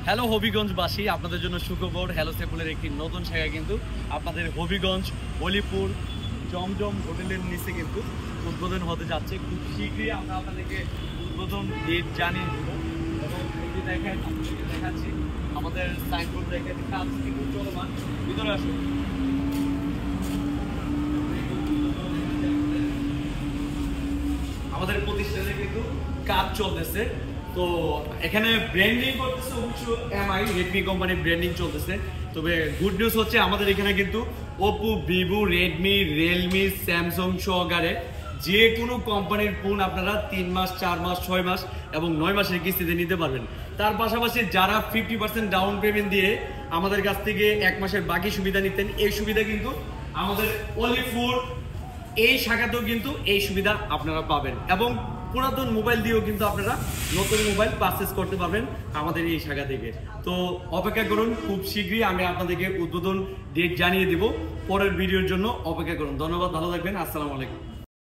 Hello হবিগঞ্জবাসী, আপনাদের জন্য সুখবর। হ্যালো সেপুলের একটি নতুন শাখা কিন্তু আপনাদের হবিগঞ্জ অলিপুর জমজম হোটেলের নিচে কিন্তু উদ্বোধন হতে যাচ্ছে। খুব শীঘ্রই আমরা আপনাদেরকে উদ্বোধন ডেট জানিয়ে দেব এবং দেখেন আপনাদেরকে দেখাচ্ছি আমাদের সাইনবোর্ড দেখে কাজ কিন্তু চলমান। ভিতরে আসুন। আমাদের প্রতিষ্ঠানে কিন্তু কাজ চলতেছে, তো এখানে ব্র্যান্ডিং করতেছে অবশ্য এমআই রেডমি কোম্পানির ব্র্যান্ডিং চলতেছে। তবে গুড নিউজ হচ্ছে আমাদের এখানে কিন্তু Oppo, Vivo, Redmi, Realme, Samsung সহকারে যে কোনো কোম্পানির ফোন আপনারা 3 মাস, 4 মাস, 6 মাস এবং 9 মাসের কিস্তিতে নিতে পারবেন। তার পাশাপাশি যারা 50% ডাউন পেমেন্ট দিয়ে আমাদের কাছ থেকে 1 মাসের বাকি সুবিধা নিতেন, এই সুবিধা কিন্তু আমাদের অলিপুর এই শাখাতেও কিন্তু এই সুবিধা আপনারা পাবেন এবং পুরাতন মোবাইল দিয়েও কিন্তু আপনারা নতুন মোবাইল পারচেজ করতে পারবেন আমাদের এই শাখা থেকে। তো অপেক্ষা করুন, খুব শীঘ্রই আমি আপনাদেরকে উদ্বোধন ডেট জানিয়ে দিব। পরের ভিডিওর জন্য অপেক্ষা করুন। ধন্যবাদ, ভালো থাকবেন, আসসালামু আলাইকুম।